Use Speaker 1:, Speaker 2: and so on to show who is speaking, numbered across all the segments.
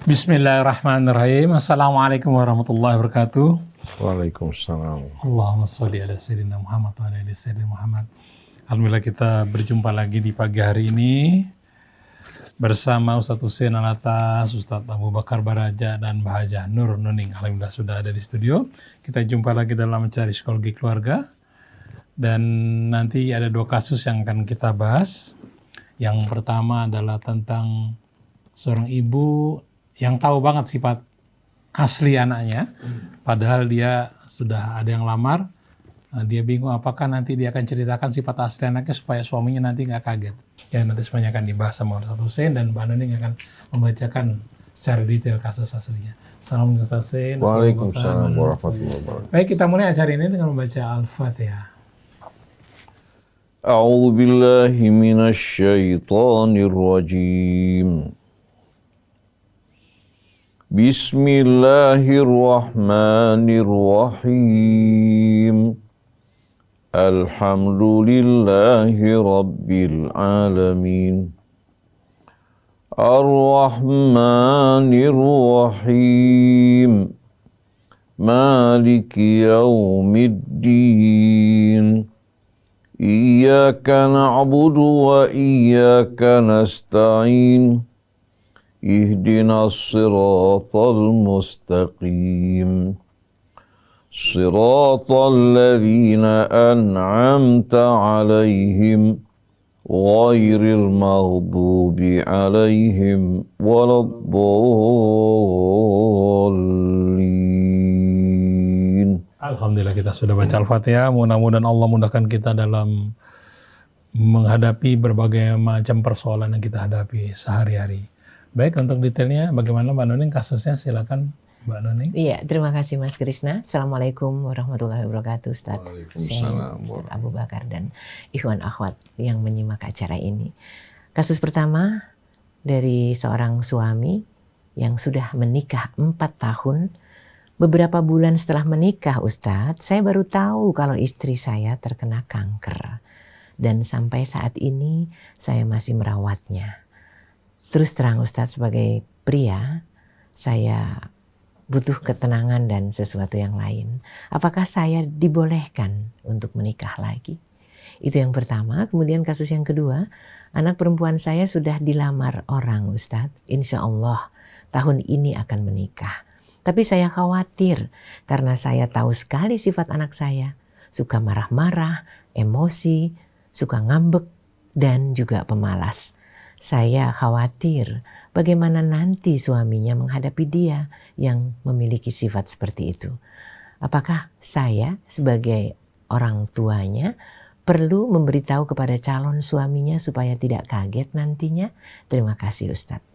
Speaker 1: Bismillahirrahmanirrahim. Assalamualaikum warahmatullahi wabarakatuh.
Speaker 2: Waalaikumsalam.
Speaker 1: Allahumma sholli ala sayyidina Muhammad wa ala ali sayyidina Muhammad. Alhamdulillah kita berjumpa lagi di pagi hari ini bersama Ustadz Hussein Alatas, Ustadz Abu Bakar Baraja, dan Bahajah Nur Nuning. Alhamdulillah sudah ada di studio. Kita jumpa lagi dalam mencari psikologi keluarga. Dan nanti ada 2 kasus yang akan kita bahas. Yang pertama adalah tentang seorang ibu yang tahu banget sifat asli anaknya, padahal dia sudah ada yang lamar. Dia bingung apakah nanti dia akan ceritakan sifat asli anaknya supaya suaminya nanti nggak kaget. Ya, nanti semuanya akan dibahas sama Ustadz Hussein, dan Mbak Nuning akan membacakan secara detail kasus aslinya. Assalamualaikum Ustadz Hussein.
Speaker 2: Waalaikumsalam warahmatullahi wabarakatuh.
Speaker 1: Baik, kita mulai acara ini dengan membaca Al-Fatihah.
Speaker 2: A'udzu billahi minasy syaithanir rajim. Bismillahirrahmanirrahim. Alhamdulillahi rabbil alamin. Ar-Rahmanir Rahim. Maliki yaumiddin. Iyyaka na'budu wa iyyaka nasta'in. Ihdinas siratal mustaqim. Siratal ladzina an'amta 'alaihim ghairil maghdubi 'alaihim waladdallin.
Speaker 1: Alhamdulillah kita sudah baca Al-Fatihah. Mudah-mudahan Allah mudahkan kita dalam menghadapi berbagai macam persoalan yang kita hadapi sehari-hari. Baik, untuk detailnya bagaimana Mbak Nuning kasusnya, silakan Mbak Nuning.
Speaker 3: Iya, terima kasih Mas Krisna. Assalamualaikum warahmatullahi wabarakatuh, Ustadz Hussein, Ustadz Abu Bakar, dan ikhwan akhwat yang menyimak acara ini. Kasus pertama dari seorang suami yang sudah menikah 4 tahun. Beberapa bulan setelah menikah, Ustadz, saya baru tahu kalau istri saya terkena kanker. Dan sampai saat ini saya masih merawatnya. Terus terang Ustadz, sebagai pria, saya butuh ketenangan dan sesuatu yang lain. Apakah saya dibolehkan untuk menikah lagi? Itu yang pertama. Kemudian kasus yang kedua, anak perempuan saya sudah dilamar orang, Ustadz. Insya Allah tahun ini akan menikah. Tapi saya khawatir karena saya tahu sekali sifat anak saya. Suka marah-marah, emosi, suka ngambek, dan juga pemalas. Saya khawatir bagaimana nanti suaminya menghadapi dia yang memiliki sifat seperti itu. Apakah saya sebagai orang tuanya perlu memberitahu kepada calon suaminya supaya tidak kaget nantinya? Terima kasih Ustadz.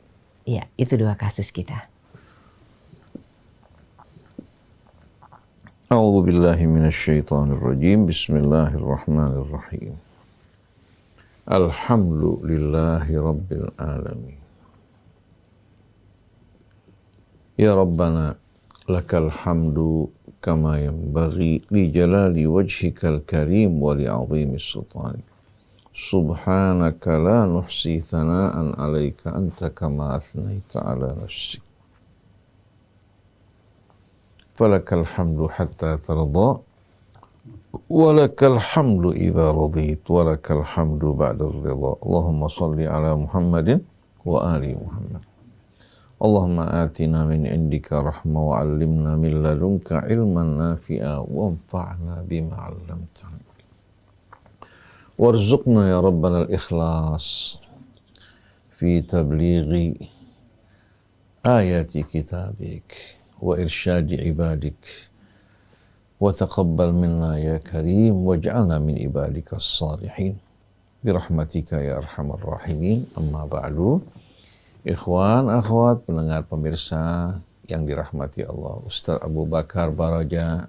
Speaker 3: Ya, itu 2 kasus kita.
Speaker 2: A'udzu billahi minasy syaithanir rajim. Bismillahirrahmanirrahim. Alhamdulillahi rabbil alamin. Ya Rabbana lakal hamdu kama yanbaghi li jalali wajhikal karim wa li 'azimi sultanik. Subhanaka la nuhsi thana'an 'alaika anta kama athnaita 'ala nafsik. Falakal hamdu hatta tarda. Walakal hamdu idza radit, walakal hamdu ba'da ridha. Allahumma salli ala Muhammadin wa ali Muhammad. Allahumma atina min indika rahmah wa 'allimna min ladunka ilman nafi'a wanfa'na bima 'allamtana. Warzuqna ya rabbana al-ikhlas fi tablighi ayati kitabik wa irsyadi ibadik. وتقبل منا يا كريم واجعلنا من عبادك الصالحين برحمتك يا أرحم الراحمين. Amma ba'du. Ikhwan, akhwat, pendengar pemirsa yang dirahmati Allah, Ustadz Abu Bakar Baraja,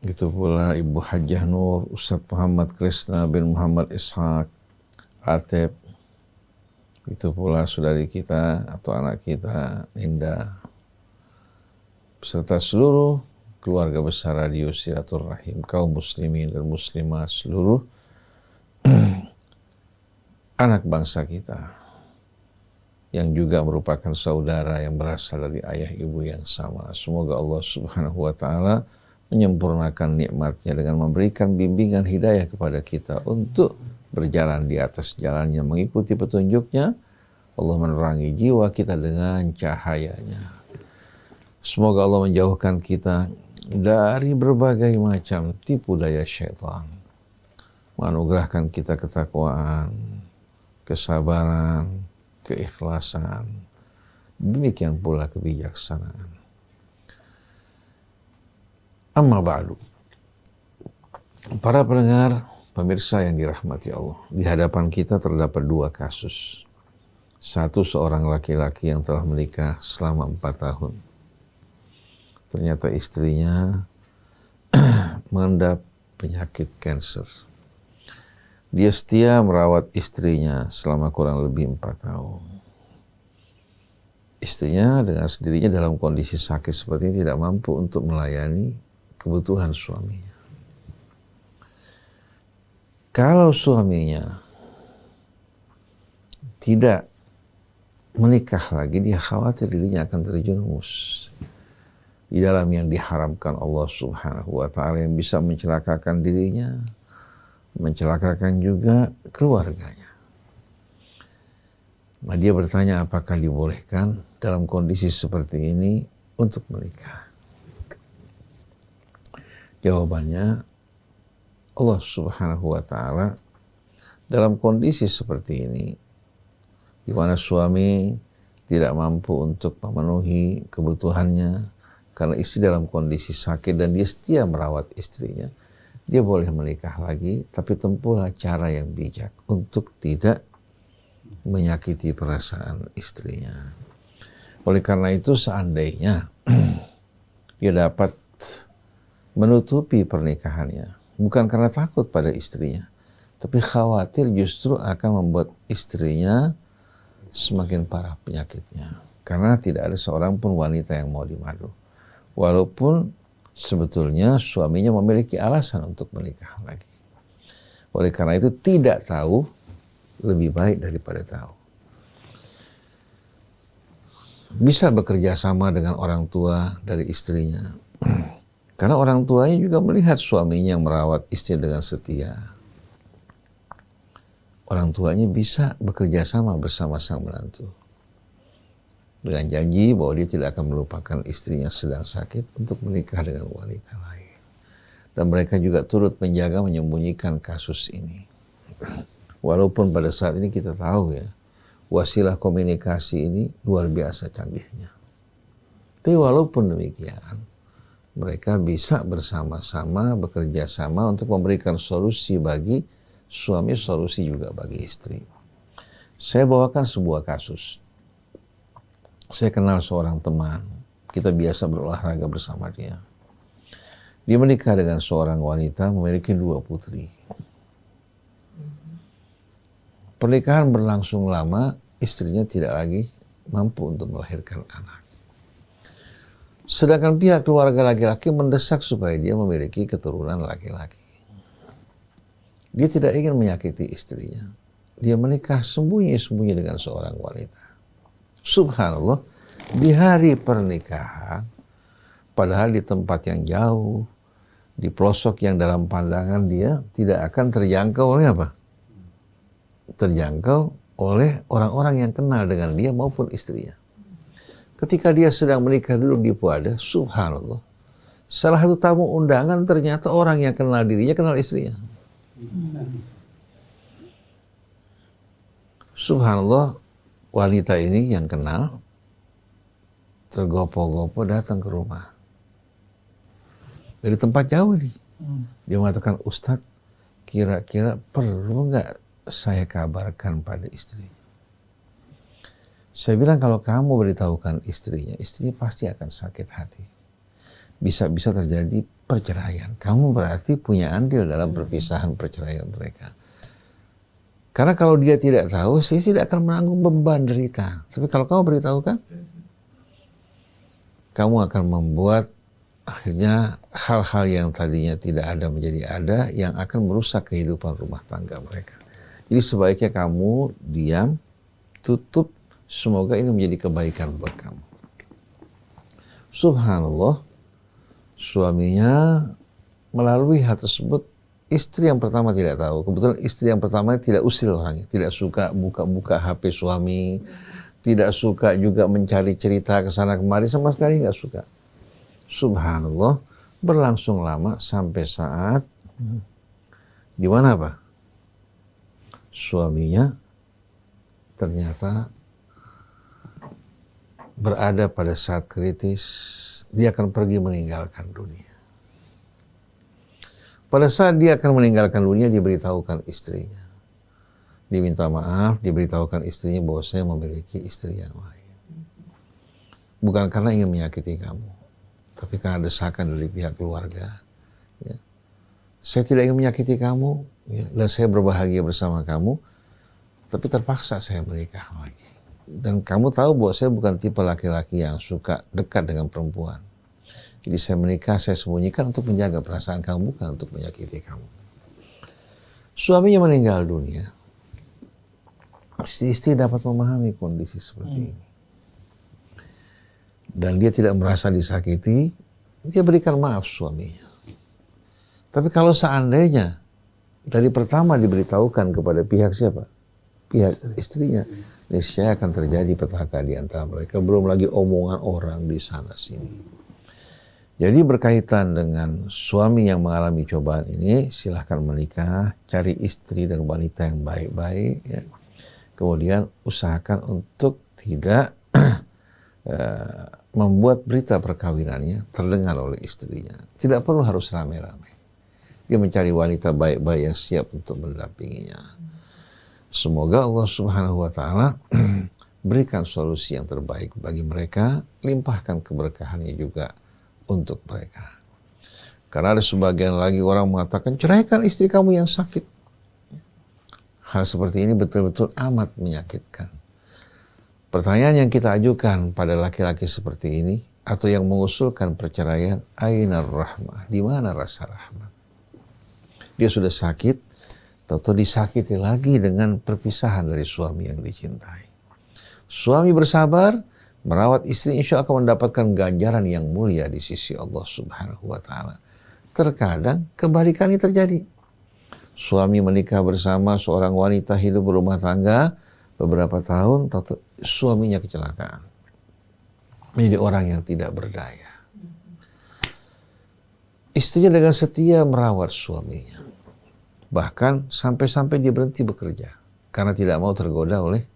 Speaker 2: gitu pula Ibu Hajah Nur, Ustadz Muhammad Krisna bin Muhammad Ishaq Ateb, gitu pula saudari kita atau anak kita Ninda, beserta seluruh keluarga besar Radio Silaturrahim, kaum muslimin dan muslimah seluruh anak bangsa kita. yang juga merupakan saudara yang berasal dari ayah ibu yang sama. Semoga Allah Subhanahu wa taala menyempurnakan nikmatnya dengan memberikan bimbingan hidayah kepada kita untuk berjalan di atas jalannya, mengikuti petunjuknya. Allah menerangi jiwa kita dengan cahayanya. Semoga Allah menjauhkan kita dari berbagai macam tipu daya syaitan, menganugerahkan kita ketakwaan, kesabaran, keikhlasan, demikian pula kebijaksanaan. Amma ba'du. Para pendengar, pemirsa yang dirahmati Allah, di hadapan kita terdapat dua kasus. Satu, seorang laki-laki yang telah menikah selama 4 tahun. Ternyata istrinya mengendap penyakit kanker. Dia setia merawat istrinya selama kurang lebih 4 tahun. Istrinya dengan sendirinya dalam kondisi sakit seperti ini tidak mampu untuk melayani kebutuhan suaminya. Kalau suaminya tidak menikah lagi, dia khawatir dirinya akan terjerumus di dalam yang diharamkan Allah Subhanahu wa taala, yang bisa mencelakakan dirinya, mencelakakan juga keluarganya. Nah, dia bertanya apakah dibolehkan dalam kondisi seperti ini untuk menikah. Jawabannya, Allah Subhanahu wa taala dalam kondisi seperti ini, di mana suami tidak mampu untuk memenuhi kebutuhannya karena istri dalam kondisi sakit dan dia setia merawat istrinya, dia boleh menikah lagi, tapi tempuhlah cara yang bijak untuk tidak menyakiti perasaan istrinya. Oleh karena itu, seandainya dia dapat menutupi pernikahannya, bukan karena takut pada istrinya, tapi khawatir justru akan membuat istrinya semakin parah penyakitnya. Karena tidak ada seorang pun wanita yang mau dimadu. Walaupun sebetulnya suaminya memiliki alasan untuk menikah lagi. Oleh karena itu, tidak tahu lebih baik daripada tahu. Bisa bekerja sama dengan orang tua dari istrinya. Karena orang tuanya juga melihat suaminya yang merawat istri dengan setia. Orang tuanya bisa bekerja sama bersama sang menantu dengan janji bahwa dia tidak akan melupakan istrinya sedang sakit untuk menikah dengan wanita lain. Dan mereka juga turut menjaga menyembunyikan kasus ini. Walaupun pada saat ini kita tahu ya, wasilah komunikasi ini luar biasa canggihnya. Tapi walaupun demikian, mereka bisa bersama-sama bekerja sama untuk memberikan solusi bagi suami, solusi juga bagi istri. Saya bawakan sebuah kasus. Saya kenal seorang teman. Kita biasa berolahraga bersama dia. Dia menikah dengan seorang wanita, memiliki 2 putri. Pernikahan berlangsung lama, istrinya tidak lagi mampu untuk melahirkan anak. Sedangkan pihak keluarga laki-laki mendesak supaya dia memiliki keturunan laki-laki. Dia tidak ingin menyakiti istrinya. Dia menikah sembunyi-sembunyi dengan seorang wanita. Subhanallah, di hari pernikahan, padahal di tempat yang jauh, di pelosok yang dalam pandangan dia tidak akan terjangkau oleh apa? Terjangkau oleh orang-orang yang kenal dengan dia maupun istrinya. Ketika dia sedang menikah duduk di puada, subhanallah, salah satu tamu undangan ternyata orang yang kenal dirinya, kenal istrinya. Subhanallah, wanita ini yang kenal tergopoh-gopoh datang ke rumah dari tempat jauh nih. Dia mengatakan, Ustadz, kira-kira perlu nggak saya kabarkan pada istri? Saya bilang, kalau kamu beritahukan istrinya pasti akan sakit hati. Bisa-bisa terjadi perceraian. Kamu berarti punya andil dalam perpisahan perceraian mereka. Karena kalau dia tidak tahu, saya tidak akan menanggung beban derita. Tapi kalau kamu beritahukan, kamu akan membuat akhirnya hal-hal yang tadinya tidak ada menjadi ada, yang akan merusak kehidupan rumah tangga mereka. Jadi sebaiknya kamu diam, tutup Semoga ini menjadi kebaikan buat kamu. Subhanallah, suaminya melalui hal tersebut, istri yang pertama tidak tahu. Kebetulan istri yang pertama tidak usil orangnya, tidak suka buka-buka HP suami, tidak suka juga mencari cerita ke sana kemari, sama sekali nggak suka. Subhanallah, berlangsung lama sampai saat di mana Pak? Suaminya ternyata berada pada saat kritis, dia akan pergi meninggalkan dunia. Pada saat dia akan meninggalkan dunia, diberitahukan istrinya. Diminta maaf, diberitahukan istrinya bahwa saya memiliki istri yang lain. Bukan karena ingin menyakiti kamu, tapi karena desakan dari pihak keluarga. Ya. Saya tidak ingin menyakiti kamu, ya, dan saya berbahagia bersama kamu, tapi terpaksa saya menikah lagi. Dan kamu tahu bahwa saya bukan tipe laki-laki yang suka dekat dengan perempuan. Jadi saya menikah, saya sembunyikan untuk menjaga perasaan kamu, bukan untuk menyakiti kamu. Suaminya meninggal dunia. Istri dapat memahami kondisi seperti ini. Dan dia tidak merasa disakiti, dia berikan maaf suaminya. Tapi kalau seandainya dari pertama diberitahukan kepada pihak siapa? Pihak istrinya. Niscaya akan terjadi petaka di antara mereka. Belum lagi omongan orang di sana sini. Jadi berkaitan dengan suami yang mengalami cobaan ini, silahkan menikah, cari istri dan wanita yang baik-baik. Ya. Kemudian usahakan untuk tidak membuat berita perkawinannya terdengar oleh istrinya. Tidak perlu harus rame-rame. Dia mencari wanita baik-baik yang siap untuk mendampinginya. Semoga Allah Subhanahu wa Ta'ala berikan solusi yang terbaik bagi mereka, limpahkan keberkahannya juga untuk mereka. Karena ada sebagian lagi orang mengatakan, ceraikan istri kamu yang sakit. Hal seperti ini betul-betul amat menyakitkan. Pertanyaan yang kita ajukan pada laki-laki seperti ini, atau yang mengusulkan perceraian, ainar rahmah, di mana rasa rahmat? Dia sudah sakit, atau disakiti lagi dengan perpisahan dari suami yang dicintai. Suami bersabar, merawat istri, insya Allah akan mendapatkan ganjaran yang mulia di sisi Allah Subhanahu wa Ta'ala. Terkadang kebalikannya terjadi. Suami menikah bersama seorang wanita, hidup berumah tangga beberapa tahun, suaminya kecelakaan. Menjadi orang yang tidak berdaya. Istrinya dengan setia merawat suaminya. Bahkan sampai-sampai dia berhenti bekerja karena tidak mau tergoda oleh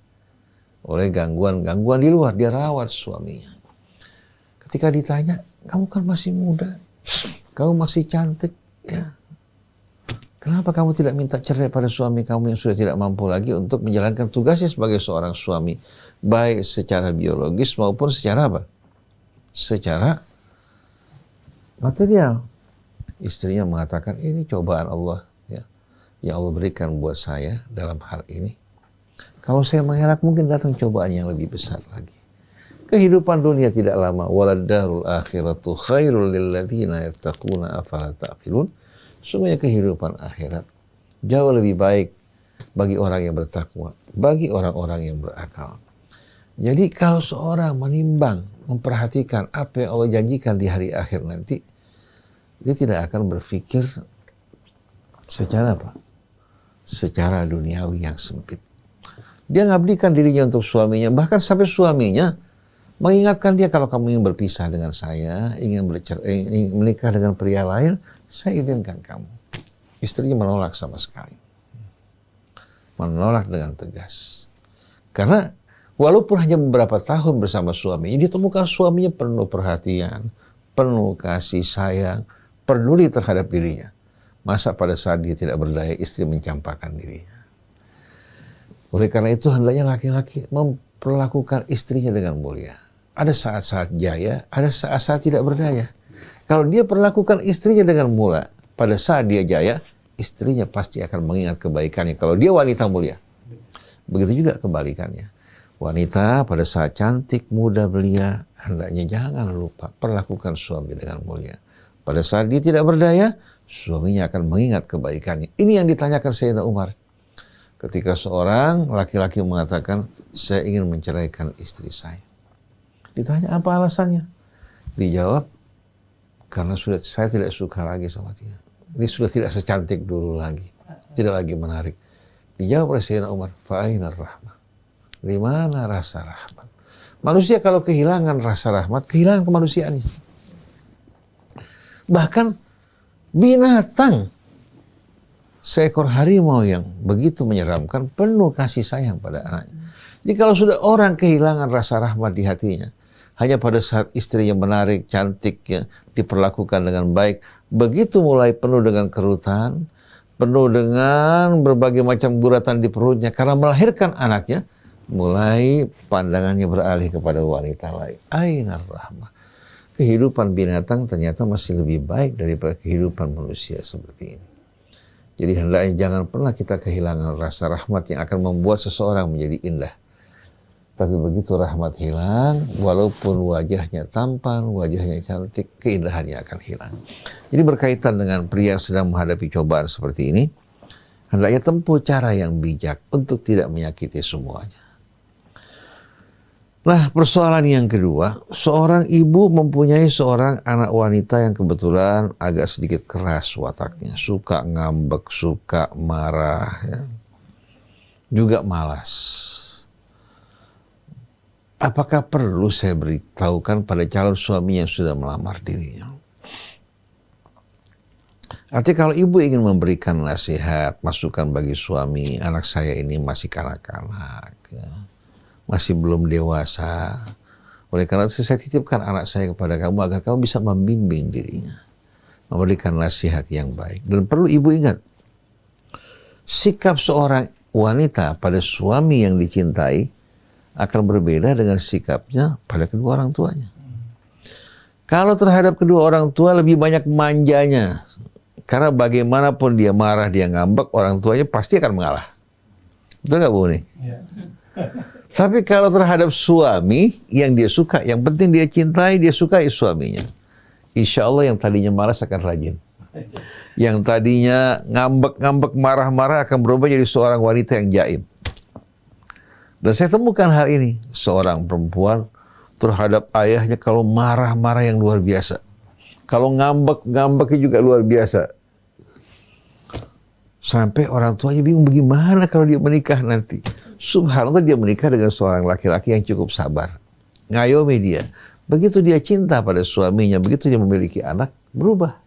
Speaker 2: gangguan di luar. Dia rawat suaminya. Ketika ditanya, kamu kan masih muda, kamu masih cantik, ya. Kenapa kamu tidak minta cerai pada suami kamu yang sudah tidak mampu lagi untuk menjalankan tugasnya sebagai seorang suami, baik secara biologis maupun secara apa? Secara material. Istrinya mengatakan, ini cobaan Allah yang Allah berikan buat saya dalam hal ini. Kalau saya mengelak, mungkin datang cobaan yang lebih besar lagi. Kehidupan dunia tidak lama. Waladdarul akhiratu khairul lilladzina yattaquna afala ta'qilun. Sungguhnya kehidupan akhirat jauh lebih baik bagi orang yang bertakwa, bagi orang-orang yang berakal. Jadi kalau seorang menimbang, memperhatikan apa yang Allah janjikan di hari akhir nanti, dia tidak akan berpikir secara apa? Secara duniawi yang sempit. Dia ngabdikan dirinya untuk suaminya, bahkan sampai suaminya mengingatkan dia, kalau kamu ingin berpisah dengan saya, ingin menikah dengan pria lain, saya izinkan kamu. Istrinya menolak sama sekali. Menolak dengan tegas. Karena walaupun hanya beberapa tahun bersama suaminya, dia temukan suaminya penuh perhatian, penuh kasih sayang, peduli terhadap dirinya. Masa pada saat dia tidak berdaya, istri mencampakkan dirinya. Oleh karena itu, hendaknya laki-laki memperlakukan istrinya dengan mulia. Ada saat-saat jaya, ada saat-saat tidak berdaya. Kalau dia perlakukan istrinya dengan mulia, pada saat dia jaya, istrinya pasti akan mengingat kebaikannya. Kalau dia wanita mulia. Begitu juga kebalikannya. Wanita pada saat cantik, muda, belia, hendaknya jangan lupa perlakukan suami dengan mulia. Pada saat dia tidak berdaya, suaminya akan mengingat kebaikannya. Ini yang ditanyakan Sayyidina Umar. Ketika seorang laki-laki mengatakan, saya ingin menceraikan istri saya. Ditanya apa alasannya? Dijawab, karena saya tidak suka lagi sama dia. Dia sudah tidak secantik dulu lagi, tidak lagi menarik. Dijawab oleh Sayyidina Umar, fa'ainar rahmah. Di mana rasa rahmat? Manusia kalau kehilangan rasa rahmat, kehilangan kemanusiaannya. Bahkan binatang, seekor harimau yang begitu menyeramkan, penuh kasih sayang pada anaknya. Jadi kalau sudah orang kehilangan rasa rahmat di hatinya, hanya pada saat istri yang menarik, cantik, ya, diperlakukan dengan baik, begitu mulai penuh dengan kerutan, penuh dengan berbagai macam guratan di perutnya, karena melahirkan anaknya, mulai pandangannya beralih kepada wanita lain. Ainar rahmah. Kehidupan binatang ternyata masih lebih baik daripada kehidupan manusia seperti ini. Jadi hendaknya jangan pernah kita kehilangan rasa rahmat yang akan membuat seseorang menjadi indah. Tapi begitu rahmat hilang, walaupun wajahnya tampan, wajahnya cantik, keindahannya akan hilang. Jadi berkaitan dengan pria yang sedang menghadapi cobaan seperti ini, hendaknya tempuh cara yang bijak untuk tidak menyakiti semuanya. Nah, persoalan yang kedua, seorang ibu mempunyai seorang anak wanita yang kebetulan agak sedikit keras wataknya, suka ngambek, suka marah, ya. Juga malas. Apakah perlu saya beritahukan pada calon suami yang sudah melamar dirinya? Artinya kalau ibu ingin memberikan nasihat, masukan bagi suami, anak saya ini masih kanak-kanak, ya, masih belum dewasa. Oleh karena itu saya titipkan anak saya kepada kamu agar kamu bisa membimbing dirinya, memberikan nasihat yang baik. Dan perlu ibu ingat, sikap seorang wanita pada suami yang dicintai akan berbeda dengan sikapnya pada kedua orang tuanya. Kalau terhadap kedua orang tua lebih banyak manjanya, karena bagaimanapun dia marah, dia ngambek, orang tuanya pasti akan mengalah. Betul nggak Bu nih? Ya. Tapi kalau terhadap suami yang dia suka, yang penting dia cintai, dia sukai suaminya, insya Allah yang tadinya malas akan rajin. Yang tadinya ngambek-ngambek, marah-marah akan berubah jadi seorang wanita yang jaim. Dan saya temukan hal ini, seorang perempuan terhadap ayahnya kalau marah-marah yang luar biasa. Kalau ngambek-ngambeknya juga luar biasa. Sampai orang tuanya bingung bagaimana kalau dia menikah nanti. Subhanallah, dia menikah dengan seorang laki-laki yang cukup sabar. Ngayomi dia. Begitu dia cinta pada suaminya, begitu dia memiliki anak, berubah.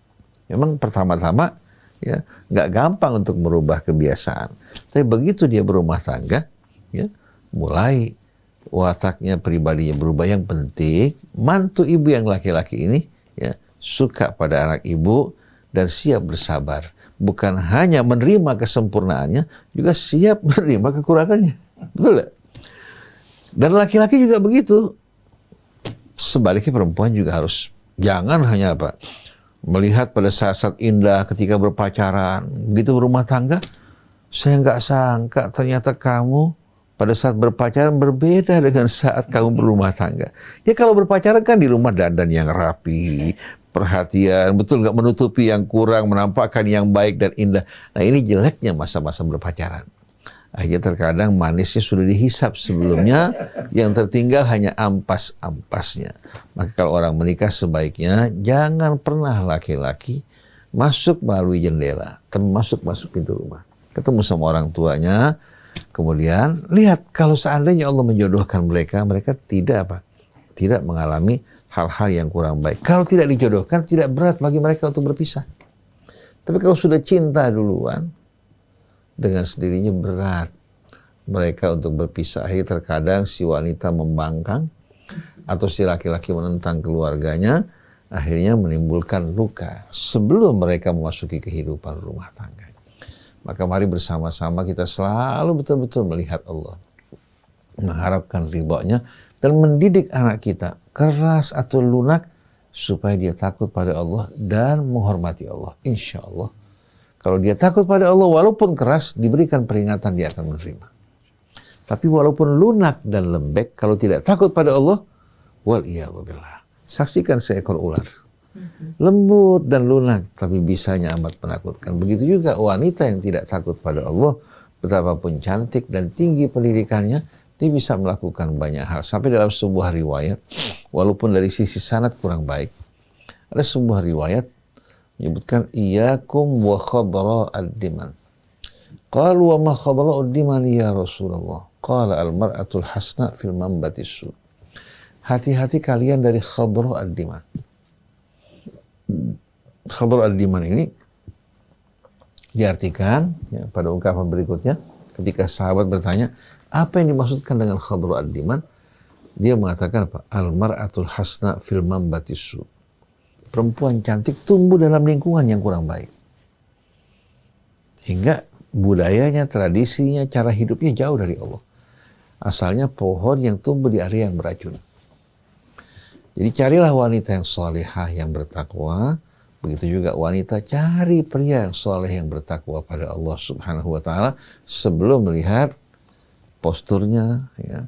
Speaker 2: Memang pertama-tama ya nggak gampang untuk merubah kebiasaan. Tapi begitu dia berumah tangga, ya, mulai wataknya, pribadinya berubah. Yang penting mantu ibu yang laki-laki ini ya suka pada anak ibu dan siap bersabar. Bukan hanya menerima kesempurnaannya, juga siap menerima kekurangannya. Betul tidak? Dan laki-laki juga begitu. Sebaliknya perempuan juga harus, jangan hanya apa, melihat pada saat-saat indah ketika berpacaran, begitu berumah tangga, saya nggak sangka ternyata kamu pada saat berpacaran berbeda dengan saat kamu berumah tangga. Ya kalau berpacaran kan di rumah dandan yang rapi, perhatian, betul nggak, menutupi yang kurang, menampakkan yang baik dan indah. Nah ini jeleknya masa-masa berpacaran. Akhirnya terkadang manisnya sudah dihisap sebelumnya, yang tertinggal hanya ampas-ampasnya. Maka kalau orang menikah sebaiknya jangan pernah laki-laki masuk melalui jendela, termasuk masuk pintu rumah. Ketemu sama orang tuanya, kemudian lihat kalau seandainya Allah menjodohkan mereka, mereka tidak mengalami hal-hal yang kurang baik. Kalau tidak dijodohkan, tidak berat bagi mereka untuk berpisah. Tapi kalau sudah cinta duluan, dengan sendirinya berat mereka untuk berpisah. Akhirnya terkadang si wanita membangkang atau si laki-laki menentang keluarganya, akhirnya menimbulkan luka sebelum mereka memasuki kehidupan rumah tangga. Maka mari bersama-sama kita selalu betul-betul melihat Allah, mengharapkan ridhonya, dan mendidik anak kita keras atau lunak supaya dia takut pada Allah dan menghormati Allah. Insya Allah kalau dia takut pada Allah, walaupun keras, diberikan peringatan, dia akan menerima. Tapi walaupun lunak dan lembek, kalau tidak takut pada Allah, waliyahzubillah. Saksikan seekor ular. Lembut dan lunak, tapi bisanya amat menakutkan. Begitu juga wanita yang tidak takut pada Allah, betapapun cantik dan tinggi pendidikannya, dia bisa melakukan banyak hal. Sampai dalam sebuah riwayat, walaupun dari sisi sanad kurang baik, ada sebuah riwayat menyebutkan iyyakum wa khadra'ad diman. Qalu wa ma khadra'ud diman ya Rasulullah? Qala al-mar'atul hasna fil manbatis su. Hati-hati kalian dari khadra'ad diman. Khadra'ad diman ini diartikan ya, pada ungkapan berikutnya ketika sahabat bertanya, apa yang dimaksudkan dengan khadra'ad diman? Dia mengatakan apa? Al-mar'atul hasna fil manbatis su. Perempuan cantik tumbuh dalam lingkungan yang kurang baik. Hingga budayanya, tradisinya, cara hidupnya jauh dari Allah. Asalnya pohon yang tumbuh di area yang beracun. Jadi carilah wanita yang salihah, yang bertakwa. Begitu juga wanita, cari pria yang saleh, yang bertakwa pada Allah Subhanahu wa Ta'ala sebelum melihat posturnya, ya,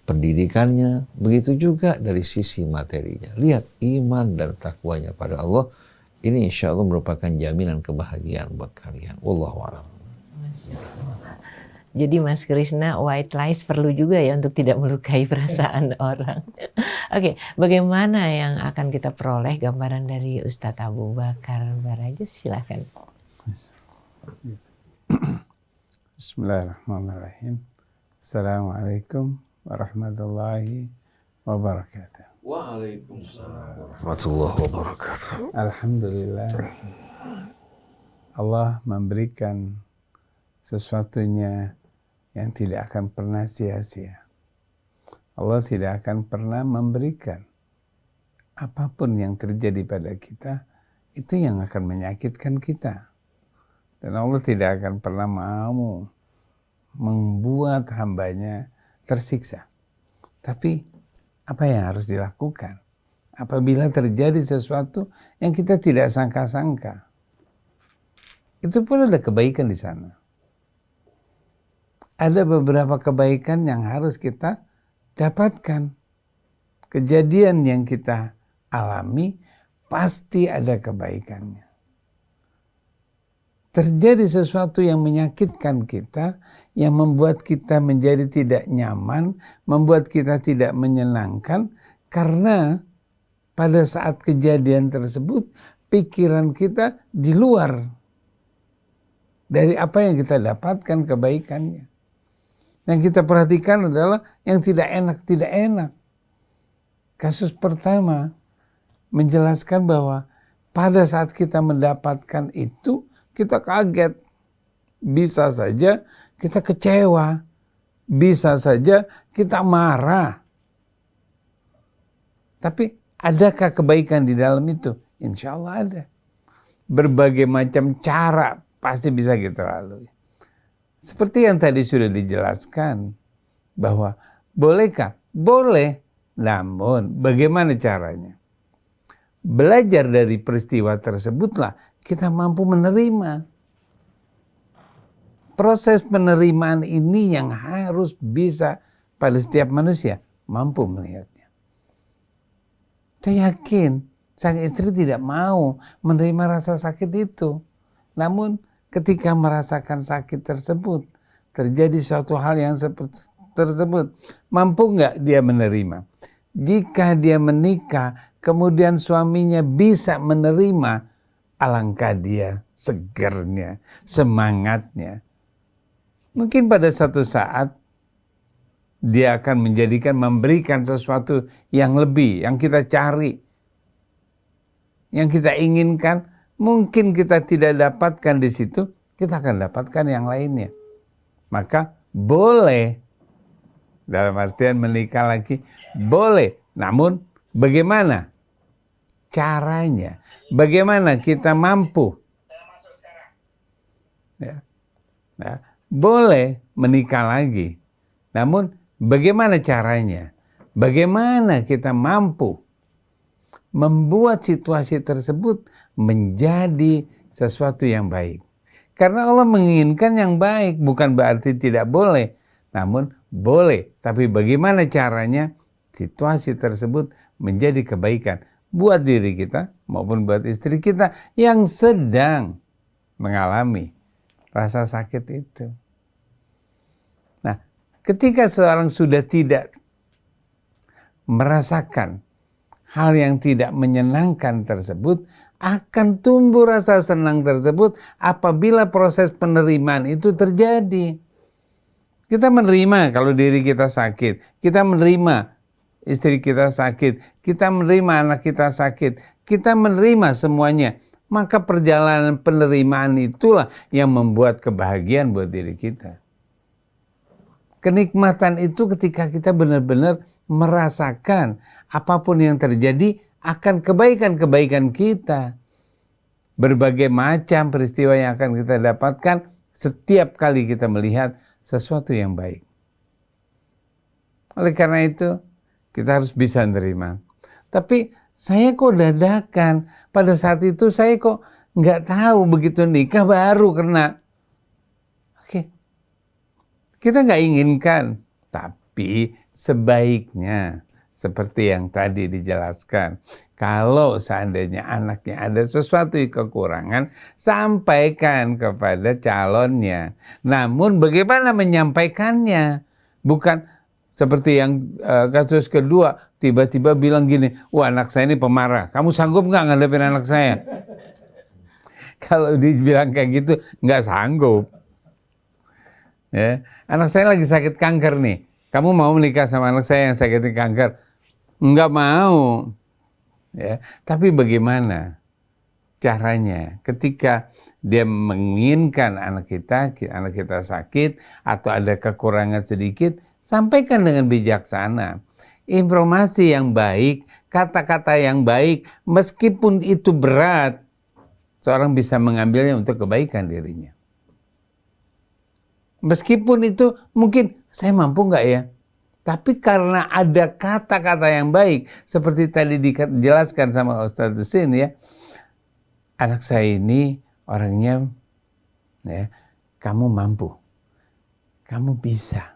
Speaker 2: pendidikannya. Begitu juga dari sisi materinya. Lihat iman dan takwanya pada Allah. Ini insya Allah merupakan jaminan kebahagiaan buat kalian. Wallahu a'lam.
Speaker 3: Jadi Mas Krishna, white lies perlu juga ya untuk tidak melukai perasaan orang. Oke, bagaimana yang akan kita peroleh gambaran dari Ustadz Abu Bakar Baraja? Silakan.
Speaker 4: Bismillahirrahmanirrahim. Assalamualaikum warahmatullahi wabarakatuh.
Speaker 2: Waalaikumsalam warahmatullahi wabarakatuh.
Speaker 4: Alhamdulillah, Allah memberikan sesuatunya yang tidak akan pernah sia-sia. Allah tidak akan pernah memberikan apapun yang terjadi pada kita itu yang akan menyakitkan kita. Dan Allah tidak akan pernah mau membuat hambanya tersiksa. Tapi apa yang harus dilakukan apabila terjadi sesuatu yang kita tidak sangka-sangka? Itu pun ada kebaikan di sana. Ada beberapa kebaikan yang harus kita dapatkan. Kejadian yang kita alami pasti ada kebaikannya. Terjadi sesuatu yang menyakitkan kita, yang membuat kita menjadi tidak nyaman, membuat kita tidak menyenangkan, karena pada saat kejadian tersebut pikiran kita di luar dari apa yang kita dapatkan kebaikannya. Yang kita perhatikan adalah yang tidak enak. Kasus pertama menjelaskan bahwa pada saat kita mendapatkan itu, kita kaget. Bisa saja kita kecewa. Bisa saja kita marah. Tapi adakah kebaikan di dalam itu? Insya Allah ada. Berbagai macam cara pasti bisa kita lalui. Seperti yang tadi sudah dijelaskan, bahwa bolehkah? Boleh, namun bagaimana caranya? Belajar dari peristiwa tersebutlah kita mampu menerima. Proses penerimaan ini yang harus bisa pada setiap manusia mampu melihatnya. Saya yakin sang istri tidak mau menerima rasa sakit itu. Namun ketika merasakan sakit tersebut, terjadi suatu hal yang seperti tersebut, mampu nggak dia menerima? Jika dia menikah, kemudian suaminya bisa menerima, alangkah dia segernya, semangatnya. Mungkin pada satu saat dia akan memberikan sesuatu yang lebih, yang kita cari, yang kita inginkan. Mungkin kita tidak dapatkan di situ, kita akan dapatkan yang lainnya. Maka boleh, dalam artian menikah lagi, boleh. Namun bagaimana caranya? Bagaimana kita mampu? Ya. Nah, boleh menikah lagi. Namun bagaimana caranya? Bagaimana kita mampu membuat situasi tersebut menjadi sesuatu yang baik. Karena Allah menginginkan yang baik, bukan berarti tidak boleh. Namun boleh, tapi bagaimana caranya situasi tersebut menjadi kebaikan buat diri kita maupun buat istri kita yang sedang mengalami rasa sakit itu. Nah, ketika seorang sudah tidak merasakan hal yang tidak menyenangkan tersebut, akan tumbuh rasa senang tersebut apabila proses penerimaan itu terjadi. Kita menerima kalau diri kita sakit, kita menerima istri kita sakit, kita menerima anak kita sakit, kita menerima semuanya. Maka perjalanan penerimaan itulah yang membuat kebahagiaan buat diri kita. Kenikmatan itu ketika kita benar-benar merasakan apapun yang terjadi akan kebaikan-kebaikan kita. Berbagai macam peristiwa yang akan kita dapatkan setiap kali kita melihat sesuatu yang baik. Oleh karena itu, kita harus bisa menerima. Tapi saya kok dadakan, pada saat itu saya kok nggak tahu, begitu nikah baru kena. Oke, kita nggak inginkan, tapi sebaiknya seperti yang tadi dijelaskan, kalau seandainya anaknya ada sesuatu kekurangan, sampaikan kepada calonnya. Namun bagaimana menyampaikannya? Bukan seperti yang kasus kedua, tiba-tiba bilang gini, wah anak saya ini pemarah, kamu sanggup nggak ngadepin anak saya? Kalau dibilang kayak gitu, nggak sanggup. Ya, anak saya lagi sakit kanker nih, kamu mau menikah sama anak saya yang sakit kanker? Nggak mau. Ya, tapi bagaimana caranya ketika dia menginginkan anak kita sakit atau ada kekurangan sedikit, sampaikan dengan bijaksana. Informasi yang baik, kata-kata yang baik, meskipun itu berat, seorang bisa mengambilnya untuk kebaikan dirinya. Meskipun itu mungkin saya mampu nggak ya? Tapi karena ada kata-kata yang baik, seperti tadi dijelaskan sama Ustadz Husein ya, anak saya ini orangnya, ya, kamu mampu, kamu bisa.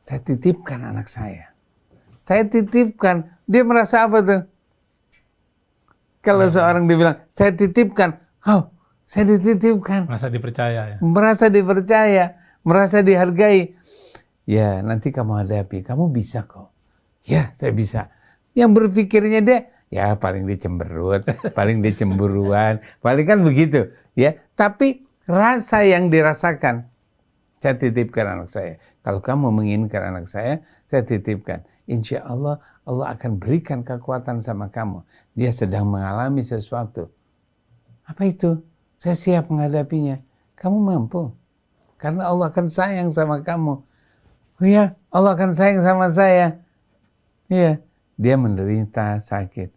Speaker 4: Saya titipkan anak saya. Saya titipkan. Dia merasa apa tuh? Kalau seorang dibilang, saya titipkan. Oh, saya dititipkan.
Speaker 1: Merasa dipercaya ya.
Speaker 4: Merasa dipercaya. Merasa dihargai. Ya, nanti kamu hadapi. Kamu bisa kok. Ya, saya bisa. Yang berpikirnya dia, ya paling dicemberut, paling dicemburuan. Paling kan begitu. Ya, tapi rasa yang dirasakan. Saya titipkan anak saya. Kalau kamu menginginkan anak saya titipkan. Insya Allah, Allah akan berikan kekuatan sama kamu. Dia sedang mengalami sesuatu. Apa itu? Saya siap menghadapinya. Kamu mampu. Karena Allah akan sayang sama kamu. Oh ya, Allah akan sayang sama saya. Iya, dia menderita sakit.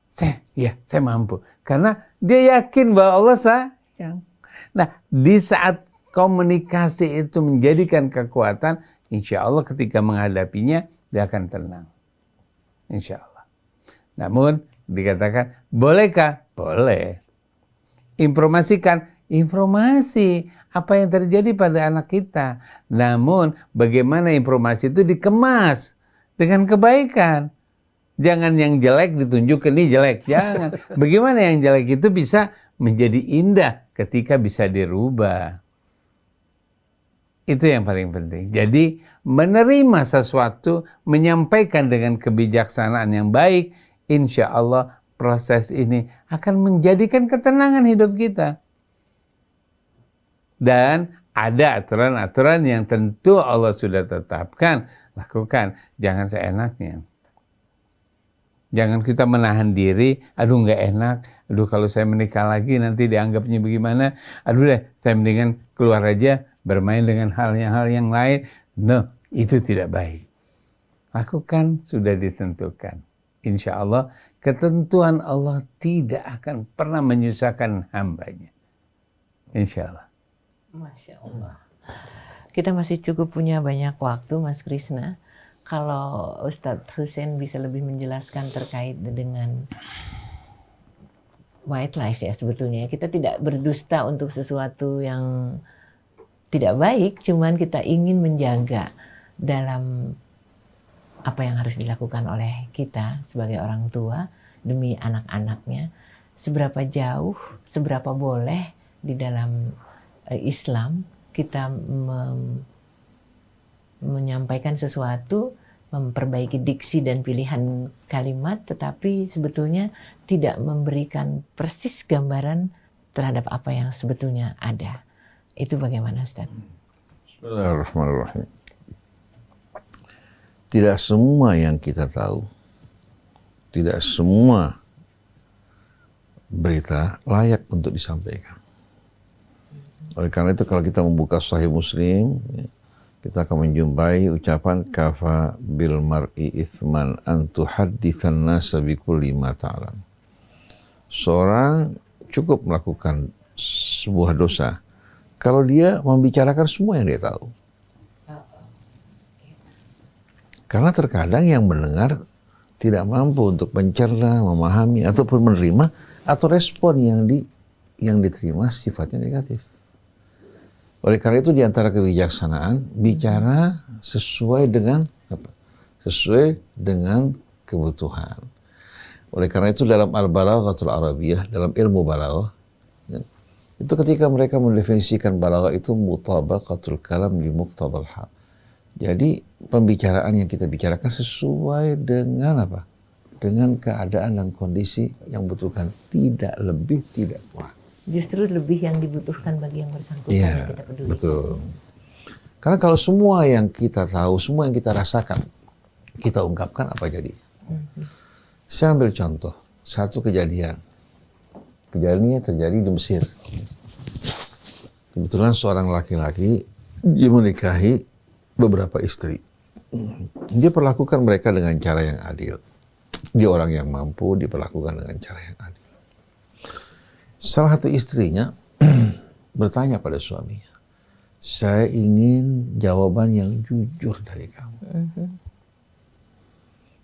Speaker 4: Saya mampu. Karena dia yakin bahwa Allah sayang. Nah, di saat komunikasi itu menjadikan kekuatan, insya Allah ketika menghadapinya, dia akan tenang. Insya Allah. Namun, dikatakan, bolehkah? Boleh. Informasikan, informasi apa yang terjadi pada anak kita. Namun, bagaimana informasi itu dikemas dengan kebaikan. Jangan yang jelek ditunjukkan, ini jelek. Jangan. Bagaimana yang jelek itu bisa menjadi indah ketika bisa dirubah. Itu yang paling penting. Jadi menerima sesuatu, menyampaikan dengan kebijaksanaan yang baik, insya Allah proses ini akan menjadikan ketenangan hidup kita. Dan ada aturan-aturan yang tentu Allah sudah tetapkan, lakukan. Jangan seenaknya. Jangan kita menahan diri, aduh nggak enak, aduh kalau saya menikah lagi nanti dianggapnya bagaimana, aduh deh saya mendingan keluar aja, bermain dengan hal yang lain. No, itu tidak baik. Lakukan, sudah ditentukan. Insya Allah, ketentuan Allah tidak akan pernah menyusahkan hambanya. Insya Allah.
Speaker 3: Masya Allah. Kita masih cukup punya banyak waktu, Mas Krisna. Kalau Ustadz Husein bisa lebih menjelaskan terkait dengan white lies ya sebetulnya. Kita tidak berdusta untuk sesuatu yang tidak baik, cuman kita ingin menjaga dalam apa yang harus dilakukan oleh kita sebagai orang tua demi anak-anaknya. Seberapa jauh, seberapa boleh di dalam Islam kita menyampaikan sesuatu, memperbaiki diksi dan pilihan kalimat, tetapi sebetulnya tidak memberikan persis gambaran terhadap apa yang sebetulnya ada. Itu bagaimana, Ustaz?
Speaker 2: Bismillahirrahmanirrahim. Tidak semua yang kita tahu, tidak semua berita layak untuk disampaikan. Oleh karena itu kalau kita membuka Sahih Muslim, kita akan menjumpai ucapan kafa bil mar'i ithman an tuhadditsan nasa bi kulli ma ta'lam. Seorang cukup melakukan sebuah dosa kalau dia membicarakan semua yang dia tahu. Karena terkadang yang mendengar tidak mampu untuk mencerna, memahami ataupun menerima, atau respon yang diterima sifatnya negatif. Oleh karena itu di antara kebijaksanaan bicara sesuai dengan apa? Sesuai dengan kebutuhan. Oleh karena itu dalam Al-Balaghatul Arabiyah, dalam ilmu balaghah, ya, itu ketika mereka mendefinisikan balaghah itu mutabaqatul kalam li muqtadal hal. Jadi pembicaraan yang kita bicarakan sesuai dengan apa? Dengan keadaan dan kondisi yang butuhkan, tidak lebih, tidak kurang.
Speaker 3: Justru lebih yang dibutuhkan bagi yang bersangkutan yang kita peduli.
Speaker 2: Betul. Karena kalau semua yang kita tahu, semua yang kita rasakan, kita ungkapkan, apa jadi? Saya ambil contoh, satu kejadian. Kejadiannya terjadi di Mesir. Kebetulan seorang laki-laki, dia menikahi beberapa istri. Dia perlakukan mereka dengan cara yang adil. Dia orang yang mampu, diperlakukan dengan cara yang adil. Salah satu istrinya bertanya pada suaminya, saya ingin jawaban yang jujur dari kamu.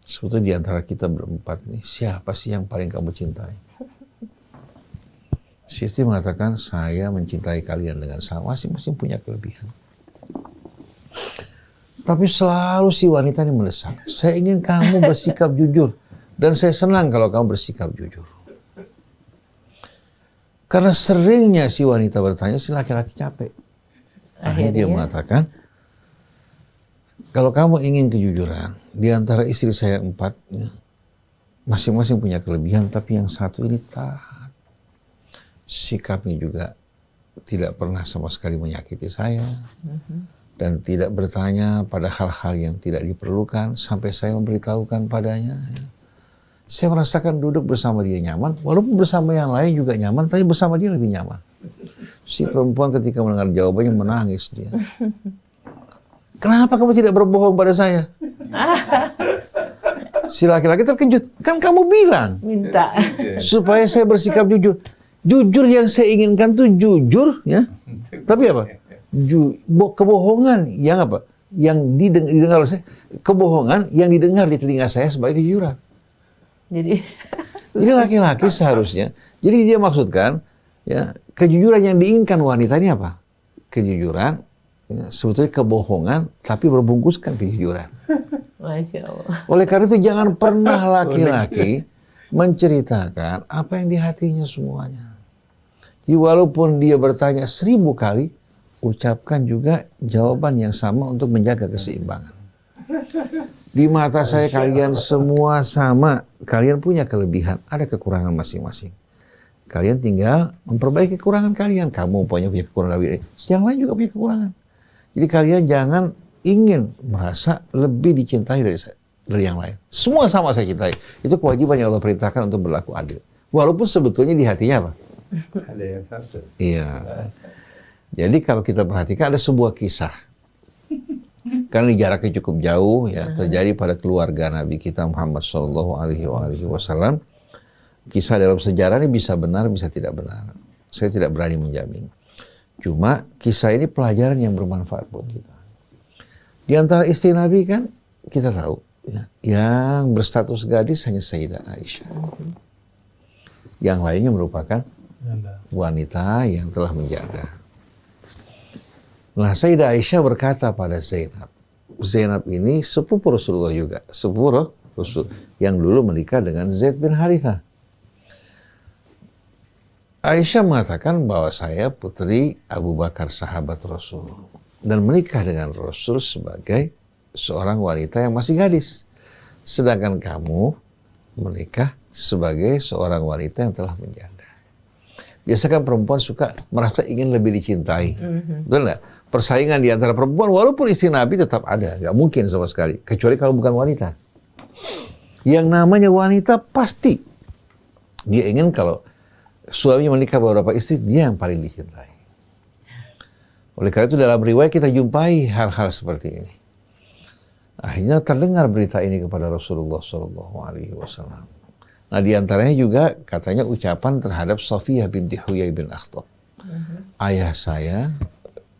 Speaker 2: Sebetulnya di antara kita berempat nih, siapa sih yang paling kamu cintai? Si istri mengatakan, saya mencintai kalian dengan sama, masing-masing punya kelebihan. Tapi selalu si wanita ini mendesak, saya ingin kamu bersikap jujur. Dan saya senang kalau kamu bersikap jujur. Karena seringnya si wanita bertanya, si laki-laki capek. Akhirnya dia mengatakan, kalau kamu ingin kejujuran, di antara istri saya 4, ya, masing-masing punya kelebihan, tapi yang satu ini taat. Sikapnya juga tidak pernah sama sekali menyakiti saya. Dan tidak bertanya pada hal-hal yang tidak diperlukan, sampai saya memberitahukan padanya. Ya. Saya merasakan duduk bersama dia nyaman, walaupun bersama yang lain juga nyaman, tapi bersama dia lebih nyaman. Si perempuan ketika mendengar jawabannya menangis dia. Kenapa kamu tidak berbohong pada saya? Si laki-laki terkejut. Kan kamu bilang.
Speaker 3: Minta.
Speaker 2: Supaya saya bersikap jujur. Jujur yang saya inginkan tuh jujur, ya. Tapi apa? Kebohongan yang apa? Yang didengar oleh saya. Kebohongan yang didengar di telinga saya sebagai kejujuran. Jadi laki-laki seharusnya, jadi dia maksudkan, ya, kejujuran yang diinginkan wanita ini apa? Kejujuran, ya, sebetulnya kebohongan, tapi berbungkuskan kejujuran.
Speaker 3: Masya Allah.
Speaker 2: Oleh karena itu jangan pernah laki-laki menceritakan apa yang di hatinya semuanya. Jadi walaupun dia bertanya 1000 kali, ucapkan juga jawaban yang sama untuk menjaga keseimbangan. Di mata saya kalian semua sama. Kalian punya kelebihan, ada kekurangan masing-masing. Kalian tinggal memperbaiki kekurangan kalian. Kamu punya kekurangan lebih, yang lain juga punya kekurangan. Jadi kalian jangan ingin merasa lebih dicintai dari yang lain. Semua sama saya cintai. Itu kewajiban yang Allah perintahkan untuk berlaku adil. Walaupun sebetulnya di hatinya apa?
Speaker 4: Ada yang satu.
Speaker 2: Iya. Jadi kalau kita perhatikan ada sebuah kisah. Karena jaraknya cukup jauh, ya, terjadi pada keluarga Nabi kita Muhammad Shallallahu Alaihi Wasallam. Kisah dalam sejarah ini bisa benar, bisa tidak benar. Saya tidak berani menjamin. Cuma kisah ini pelajaran yang bermanfaat buat kita. Di antara istri Nabi kan kita tahu, ya, yang berstatus gadis hanya Sayyidah Aisyah. Yang lainnya merupakan wanita yang telah menjaga. Nah, Sayyidah Aisyah berkata pada Zainab. Zainab ini sepupu Rasulullah juga. Sepupu Rasul yang dulu menikah dengan Zaid bin Harithah. Aisyah mengatakan bahwa saya putri Abu Bakar sahabat Rasul. dan menikah dengan Rasul sebagai seorang wanita yang masih gadis. Sedangkan kamu menikah sebagai seorang wanita yang telah menjanda. Biasa kan perempuan suka merasa ingin lebih dicintai. Betul nggak? Persaingan di antara perempuan, walaupun istri Nabi tetap ada. Nggak mungkin sama sekali. Kecuali kalau bukan wanita. Yang namanya wanita pasti dia ingin kalau suaminya menikah beberapa istri, dia yang paling dicintai. Oleh karena itu dalam riwayat kita jumpai hal-hal seperti ini. Akhirnya terdengar berita ini kepada Rasulullah SAW. Nah, di antaranya juga katanya ucapan terhadap Safiyah binti Huyai bin Akhtab. Ayah saya,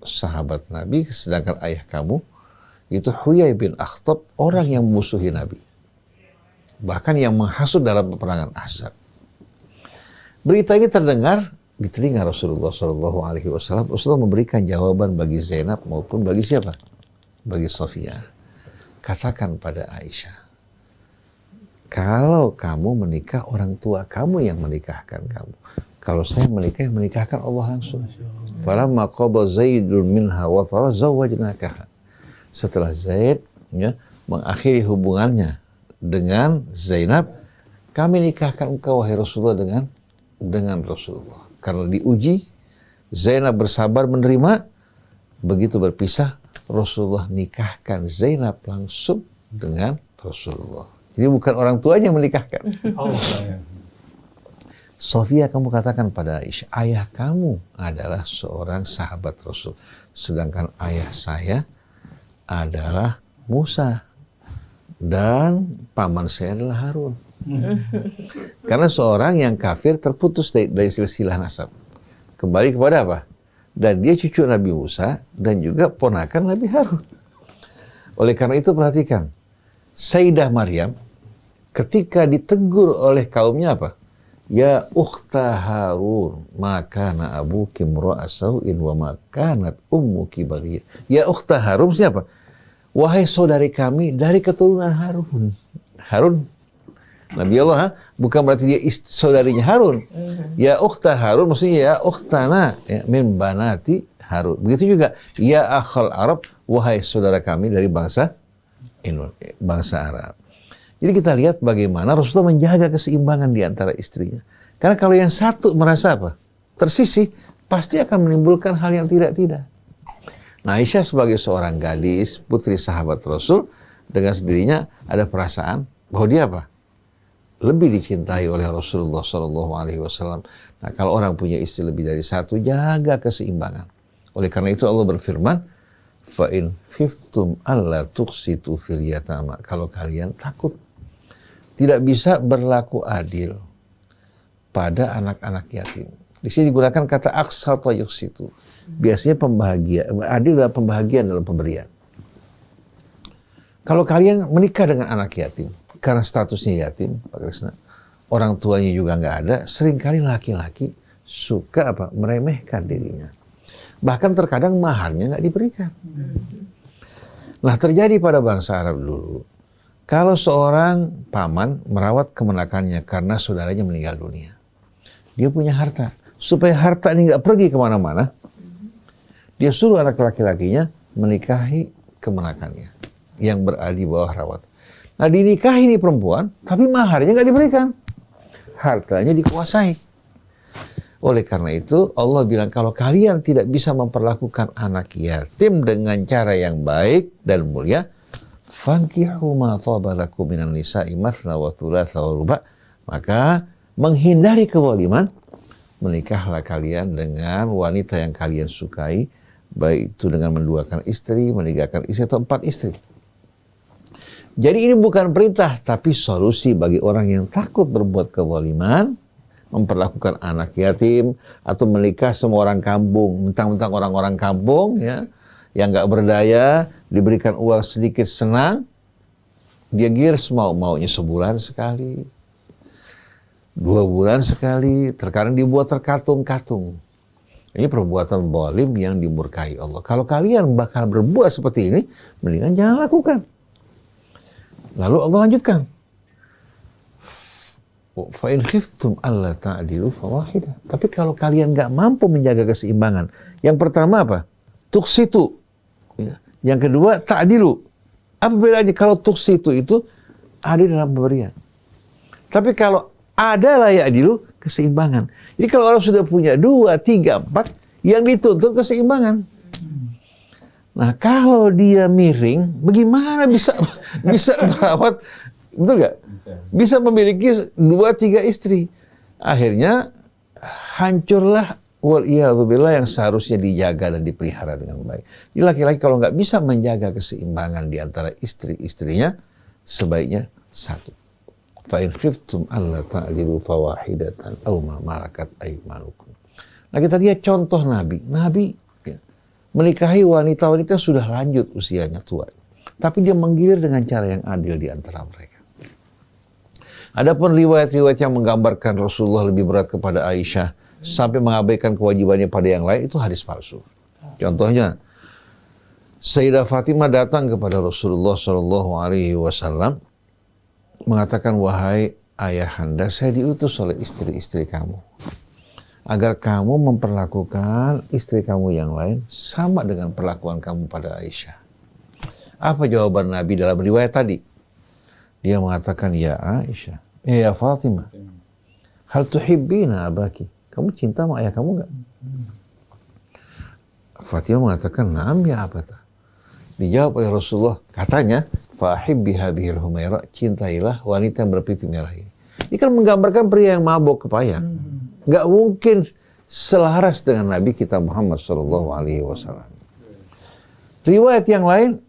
Speaker 2: sahabat Nabi, sedangkan ayah kamu, itu Huyai bin Akhtab, orang yang memusuhi Nabi. Bahkan yang menghasut dalam peperangan Ahzab. Berita ini terdengar di telinga Rasulullah SAW. Rasulullah memberikan jawaban bagi Zainab maupun bagi siapa? Bagi Safiyah. Katakan pada Aisyah, kalau kamu menikah, orang tua kamu yang menikahkan kamu. Kalau saya menikah, yang menikahkan Allah langsung. Falamma qada Zaidun minha watara zawwajnakaha. Setelah Zaid mengakhiri hubungannya dengan Zainab, kami nikahkan engkau wahai Rasulullah dengan Rasulullah. Karena diuji, Zainab bersabar menerima, begitu berpisah, Rasulullah nikahkan Zainab langsung dengan Rasulullah. Jadi bukan orang tuanya yang menikahkan. Sofia, kamu katakan pada Aisyah, ayah kamu adalah seorang sahabat Rasul. Sedangkan ayah saya adalah Musa. Dan paman saya adalah Harun. Karena seorang yang kafir terputus dari silsilah nasab. Kembali kepada apa? Dan dia cucu Nabi Musa dan juga ponakan Nabi Harun. Oleh karena itu perhatikan. Sayyidah Maryam ketika ditegur oleh kaumnya apa? Ya ukhta Harun, makana abuki mra'a sau'in wa makanat ummuki baghiyah. Ya ukhta Harun siapa? Wahai saudari kami dari keturunan Harun. Harun Nabi Allah, bukan berarti dia saudarinya Harun. Ya ukhta Harun maksudnya ya ukhtana ya, min banati Harun. Begitu juga ya akhal Arab, wahai saudara kami dari bangsa Arab. Jadi kita lihat bagaimana Rasulullah menjaga keseimbangan di antara istrinya. Karena kalau yang satu merasa apa? Tersisih, pasti akan menimbulkan hal yang tidak-tidak. Nah, Aisyah sebagai seorang gadis, putri sahabat Rasul, dengan sendirinya ada perasaan bahwa dia apa? Lebih dicintai oleh Rasulullah SAW. Nah, kalau orang punya istri lebih dari satu, jaga keseimbangan. Oleh karena itu Allah berfirman, fa'in khiftum alla tuqsitu fil yatama. Kalau kalian takut tidak bisa berlaku adil pada anak-anak yatim. Di sini digunakan kata aqsata yuqsitu. Biasanya adil dalam pembahagian dalam pemberian. Kalau kalian menikah dengan anak yatim, karena statusnya yatim, Pak Krisna, orang tuanya juga nggak ada, seringkali laki-laki suka apa? Meremehkan dirinya. Bahkan terkadang maharnya nggak diberikan. Nah, terjadi pada bangsa Arab dulu. Kalau seorang paman merawat kemenakannya karena saudaranya meninggal dunia, dia punya harta. Supaya harta ini nggak pergi kemana-mana, dia suruh anak laki-lakinya menikahi kemenakannya yang berada di bawah rawat. Nah, dinikahi ini perempuan, tapi maharnya nggak diberikan. Hartanya dikuasai. Oleh karena itu, Allah bilang, kalau kalian tidak bisa memperlakukan anak yatim dengan cara yang baik dan mulia, fankihu ma thaba lakum minan nisa'i mathna wa thulatha wa ruba', maka menghindari kezaliman, menikahlah kalian dengan wanita yang kalian sukai, baik itu dengan menduakan istri, meninggalkan istri atau 4 istri. Jadi ini bukan perintah, tapi solusi bagi orang yang takut berbuat kezaliman, memperlakukan anak yatim, atau menikah semua orang kampung, mentang-mentang orang-orang kampung, ya, yang nggak berdaya, diberikan uang sedikit senang, dia girs maunya sebulan sekali, 2 bulan sekali, terkadang dibuat terkatung-katung. Ini perbuatan zalim yang dimurkai Allah. Kalau kalian bakal berbuat seperti ini, mendingan jangan lakukan. Lalu Allah lanjutkan, fa in khiftum alla ta'dilu fawahidah. Tapi kalau kalian nggak mampu menjaga keseimbangan, yang pertama apa? Tuqsitu, Yang kedua, ta'dilu. Apa bedanya? Kalau tuqsitu itu adil dalam pemberian. Tapi kalau ada la ya'dilu, keseimbangan. Jadi kalau orang sudah punya 2, 3, 4, yang dituntut keseimbangan. Nah, kalau dia miring, bagaimana bisa merawat, betul nggak? Bisa memiliki 2, 3 istri. Akhirnya hancurlah waliyadzubillah yang seharusnya dijaga dan dipelihara dengan baik. Jadi laki-laki kalau nggak bisa menjaga keseimbangan di antara istri-istrinya, sebaiknya satu. Fa in khiftum alla ta'dilu fawahidatan aw ma malakat aymanukum. Nah, kita lihat contoh Nabi. Nabi menikahi wanita-wanita yang sudah lanjut usianya tua. Tapi dia menggilir dengan cara yang adil di antara mereka. Adapun riwayat-riwayat yang menggambarkan Rasulullah lebih berat kepada Aisyah sampai mengabaikan kewajibannya pada yang lain, itu hadis palsu. Contohnya, Sayyidah Fatimah datang kepada Rasulullah SAW mengatakan, wahai ayahanda, saya diutus oleh istri-istri kamu agar kamu memperlakukan istri kamu yang lain sama dengan perlakuan kamu pada Aisyah. Apa jawaban Nabi dalam riwayat tadi? Dia mengatakan, ya Aisyah, ya Fatimah, hal tuhibbina abaki? Kamu cinta sama ayah kamu enggak? Fatimah mengatakan, naam ya abata. Dijawab oleh Rasulullah, katanya, fahibbiha bihil humaira, cintailah wanita yang berpipi merah ini. Ini kan menggambarkan pria yang mabok kepayang. Nggak mungkin selaras dengan Nabi kita Muhammad SAW. Riwayat yang lain,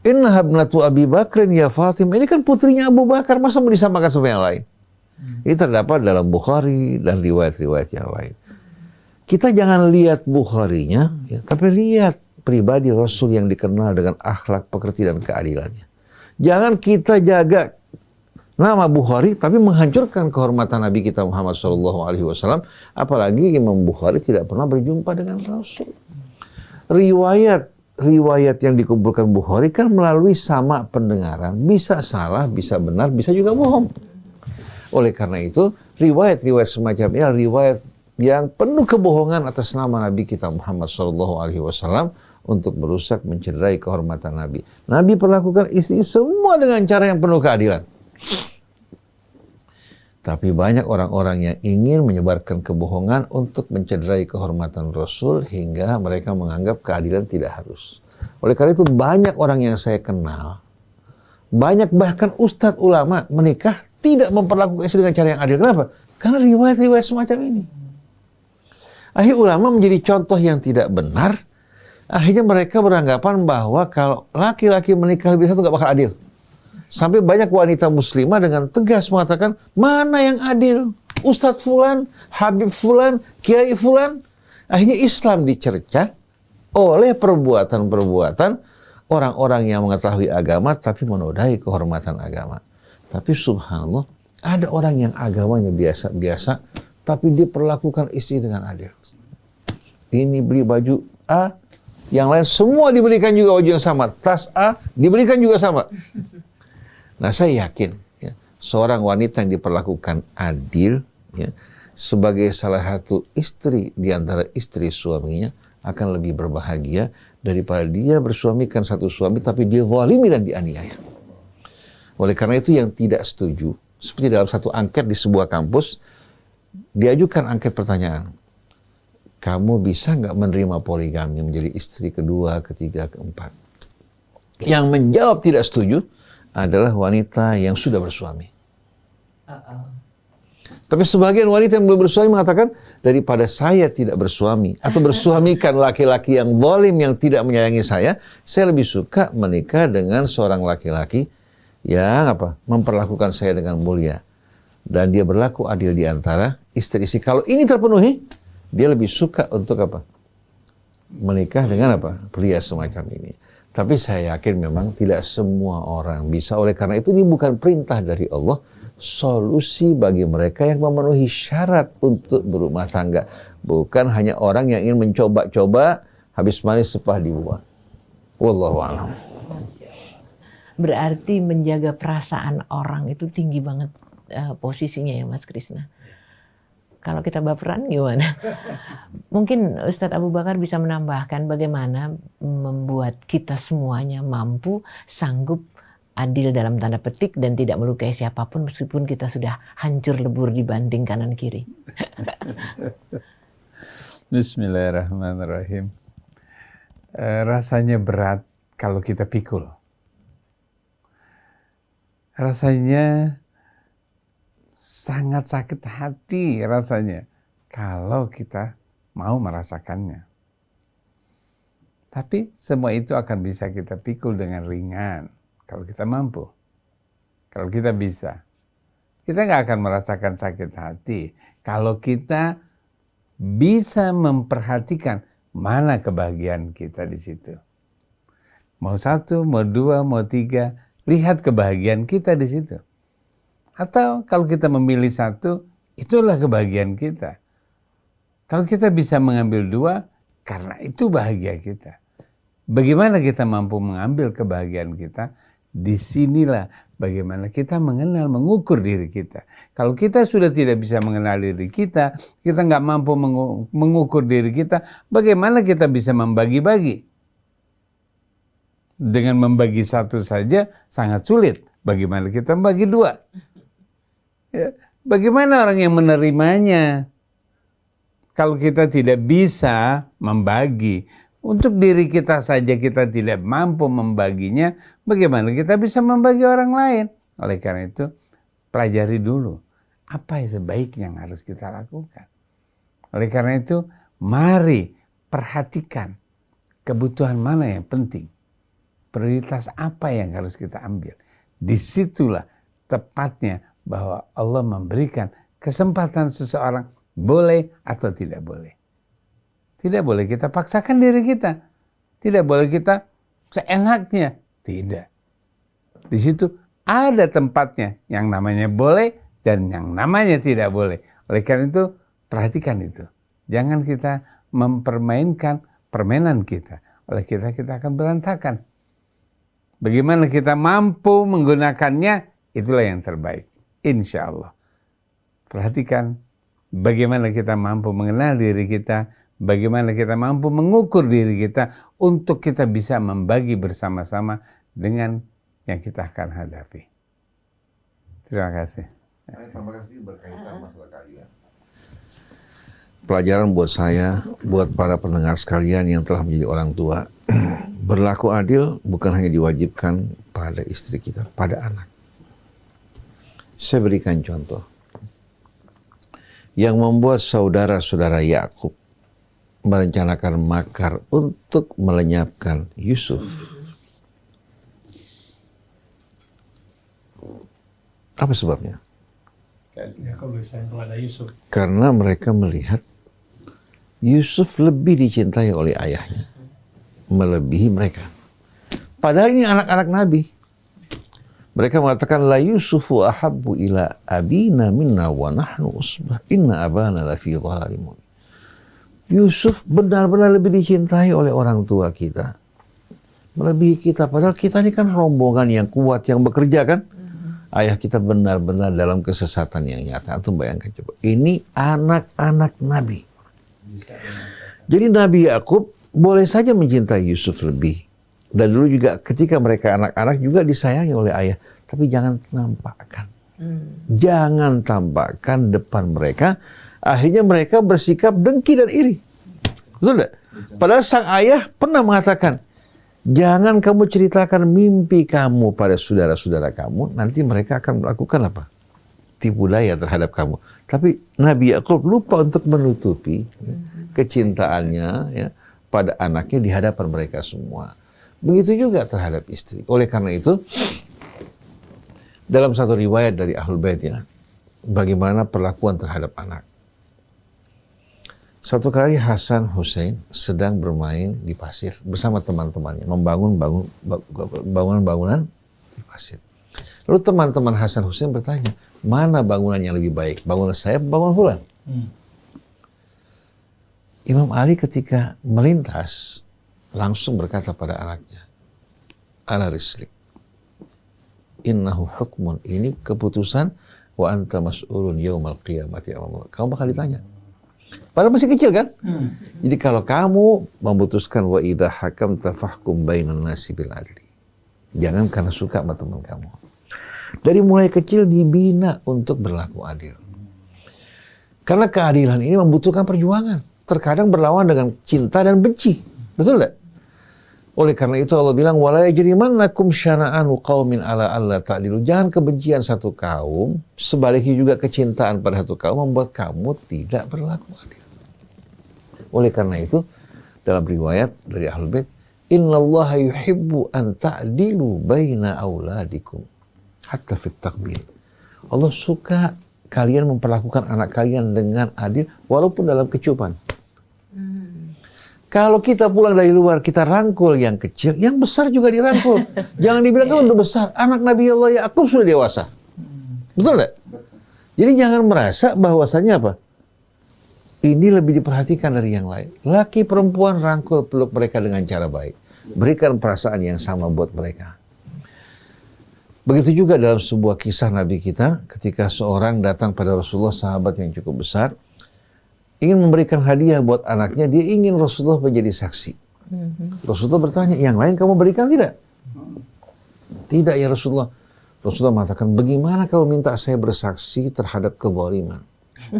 Speaker 2: innaha ibnatu Abi Bakrin ya Fatimah. Ini kan putrinya Abu Bakar, masa mau disamakan sama yang lain? Ini terdapat dalam Bukhari dan riwayat-riwayat yang lain. Kita jangan lihat Bukharinya, ya, tapi lihat pribadi Rasul yang dikenal dengan akhlak, pekerti, dan keadilannya. Jangan kita jaga nama Bukhari, tapi menghancurkan kehormatan Nabi kita Muhammad SAW. Apalagi Imam Bukhari tidak pernah berjumpa dengan Rasul. Riwayat yang dikumpulkan Bukhari kan melalui sama pendengaran. Bisa salah, bisa benar, bisa juga bohong. Oleh karena itu, riwayat-riwayat semacam ini adalah riwayat yang penuh kebohongan atas nama Nabi kita Muhammad SAW untuk merusak, mencederai kehormatan Nabi. Nabi perlakukan istri semua dengan cara yang penuh keadilan. Tapi banyak orang-orang yang ingin menyebarkan kebohongan untuk mencederai kehormatan Rasul hingga mereka menganggap keadilan tidak harus. Oleh karena itu banyak orang yang saya kenal, banyak bahkan ustadz ulama menikah tidak memperlakukan istri dengan cara yang adil. Kenapa? Karena riwayat-riwayat semacam ini. Akhirnya ulama menjadi contoh yang tidak benar. Akhirnya mereka beranggapan bahwa kalau laki-laki menikah lebih satu nggak bakal adil. Sampai banyak wanita muslimah dengan tegas mengatakan, mana yang adil? Ustadz Fulan, Habib Fulan, Kiai Fulan. Akhirnya Islam dicerca oleh perbuatan-perbuatan orang-orang yang mengetahui agama tapi menodai kehormatan agama. Tapi subhanallah, ada orang yang agamanya biasa-biasa tapi dia perlakukan istri dengan adil. Ini beli baju A, yang lain semua dibelikan juga baju yang sama. Tas A dibelikan juga sama. Nah, saya yakin ya, seorang wanita yang diperlakukan adil ya, sebagai salah satu istri di antara istri suaminya akan lebih berbahagia daripada dia bersuamikan satu suami tapi dia zalimi dan dianiaya. Oleh karena itu yang tidak setuju, seperti dalam satu angket di sebuah kampus, diajukan angket pertanyaan, kamu bisa nggak menerima poligami menjadi istri kedua, ketiga, keempat? Yang menjawab tidak setuju adalah wanita yang sudah bersuami. Tapi sebagian wanita yang belum bersuami mengatakan, daripada saya tidak bersuami atau bersuamikan laki-laki yang zalim yang tidak menyayangi saya lebih suka menikah dengan seorang laki-laki yang memperlakukan saya dengan mulia dan dia berlaku adil di antara istri-istri. Kalau ini terpenuhi, dia lebih suka untuk menikah dengan pria semacam ini. Tapi saya yakin memang tidak semua orang bisa. Oleh karena itu ini bukan perintah dari Allah, solusi bagi mereka yang memenuhi syarat untuk berumah tangga. Bukan hanya orang yang ingin mencoba-coba, habis manis sepah dibuang. Wallahu a'lam.
Speaker 3: Berarti menjaga perasaan orang itu tinggi banget posisinya ya Mas Krisna. Kalau kita baperan gimana? Mungkin Ustadz Abu Bakar bisa menambahkan bagaimana membuat kita semuanya mampu, sanggup, adil dalam tanda petik dan tidak melukai siapapun meskipun kita sudah hancur lebur dibanting kanan kiri.
Speaker 4: Bismillahirrahmanirrahim. Rasanya berat kalau kita pikul. Rasanya sangat sakit hati rasanya kalau kita mau merasakannya. Tapi semua itu akan bisa kita pikul dengan ringan kalau kita mampu. Kalau kita bisa. Kita nggak akan merasakan sakit hati kalau kita bisa memperhatikan mana kebahagiaan kita di situ. Mau satu, mau dua, mau tiga, lihat kebahagiaan kita di situ. Atau kalau kita memilih satu, itulah kebahagiaan kita. Kalau kita bisa mengambil dua, karena itu bahagia kita. Bagaimana kita mampu mengambil kebahagiaan kita? Disinilah bagaimana kita mengenal, mengukur diri kita. Kalau kita sudah tidak bisa mengenal diri kita nggak mampu mengukur diri kita, bagaimana kita bisa membagi-bagi? Dengan membagi satu saja sangat sulit. Bagaimana kita membagi dua? Ya, bagaimana orang yang menerimanya? Kalau kita tidak bisa membagi, untuk diri kita saja kita tidak mampu membaginya, bagaimana kita bisa membagi orang lain? Oleh karena itu, pelajari dulu apa yang sebaiknya yang harus kita lakukan. Oleh karena itu, mari perhatikan kebutuhan mana yang penting. Prioritas apa yang harus kita ambil. Disitulah tepatnya bahwa Allah memberikan kesempatan seseorang boleh atau tidak boleh. Tidak boleh kita paksakan diri kita. Tidak boleh kita seenaknya. Tidak. Di situ ada tempatnya yang namanya boleh dan yang namanya tidak boleh. Oleh karena itu, perhatikan itu. Jangan kita mempermainkan permainan kita. Oleh kita akan berantakan. Bagaimana kita mampu menggunakannya, itulah yang terbaik. Insya Allah. Perhatikan bagaimana kita mampu mengenal diri kita, bagaimana kita mampu mengukur diri kita untuk kita bisa membagi bersama-sama dengan yang kita akan hadapi. Terima kasih.
Speaker 2: Terima kasih berkaitan masalah keadilan. Pelajaran buat saya, buat para pendengar sekalian yang telah menjadi orang tua, berlaku adil bukan hanya diwajibkan pada istri kita, pada anak. Saya berikan contoh. Yang membuat saudara-saudara Yakub merencanakan makar untuk melenyapkan Yusuf. Apa sebabnya? Karena mereka melihat Yusuf lebih dicintai oleh ayahnya, melebihi mereka. Padahal ini anak-anak Nabi. Mereka mengatakan la Yusufu ahabbu ila abina minna wa nahnu usbah inna abana lafi dhalalin mubin. Yusuf benar-benar lebih dicintai oleh orang tua kita, melebihi kita. Padahal kita ini kan rombongan yang kuat, yang bekerja kan. Ayah kita benar-benar dalam kesesatan yang nyata. Antum bayangkan coba. Ini anak-anak Nabi. Jadi Nabi Yakub boleh saja mencintai Yusuf lebih. Dan dulu juga ketika mereka anak-anak juga disayangi oleh ayah. Tapi jangan tampakkan. Jangan tampakkan depan mereka. Akhirnya mereka bersikap dengki dan iri. Betul tidak? Padahal sang ayah pernah mengatakan, jangan kamu ceritakan mimpi kamu pada saudara-saudara kamu. Nanti mereka akan melakukan apa? Tipu daya terhadap kamu. Tapi Nabi Yakub lupa untuk menutupi kecintaannya ya, pada anaknya di hadapan mereka semua. Begitu juga terhadap istri. Oleh karena itu, dalam satu riwayat dari Ahlul Bait ya, bagaimana perlakuan terhadap anak. Satu kali Hasan Hussein sedang bermain di pasir bersama teman-temannya, membangun bangunan-bangunan di pasir. Lalu teman-teman Hasan Hussein bertanya, mana bangunan yang lebih baik? Bangunan saya, bangunan fulan? Imam Ali ketika melintas langsung berkata pada anaknya, ala rislik, innahu hukmun, ini keputusan wa anta mas'ulun yaumal qiyamati amam. Kamu bakal ditanya. Padahal masih kecil kan? Jadi kalau kamu memutuskan wa idza hakamta fahkum bainan nasi bil adli. Jangan karena suka sama teman kamu. Dari mulai kecil dibina untuk berlaku adil. Karena keadilan ini membutuhkan perjuangan. Terkadang berlawan dengan cinta dan benci. Betul tidak? Oleh karena itu Allah bilang wala yajrimannakum syana'anu qaumin ala alla ta'dilu. Jangan kebencian satu kaum, sebaliknya juga kecintaan pada satu kaum membuat kamu tidak berlaku adil. Oleh karena itu dalam riwayat dari Ahlul Bait, innallaha yuhibbu an ta'dilu baina auladikum hatta fit takbir. Allah suka kalian memperlakukan anak kalian dengan adil walaupun dalam kecupan. Kalau kita pulang dari luar, kita rangkul yang kecil, yang besar juga dirangkul. Jangan dibilang kan udah besar, anak Nabi Allah Ya'qub sudah dewasa. Betul nggak? Jadi jangan merasa bahwasannya apa? Ini lebih diperhatikan dari yang lain. Laki perempuan rangkul peluk mereka dengan cara baik. Berikan perasaan yang sama buat mereka. Begitu juga dalam sebuah kisah Nabi kita, ketika seorang datang pada Rasulullah, sahabat yang cukup besar, ingin memberikan hadiah buat anaknya, dia ingin Rasulullah menjadi saksi. Rasulullah bertanya, yang lain kamu berikan tidak? Tidak ya Rasulullah. Rasulullah mengatakan, bagaimana kau minta saya bersaksi terhadap kezaliman?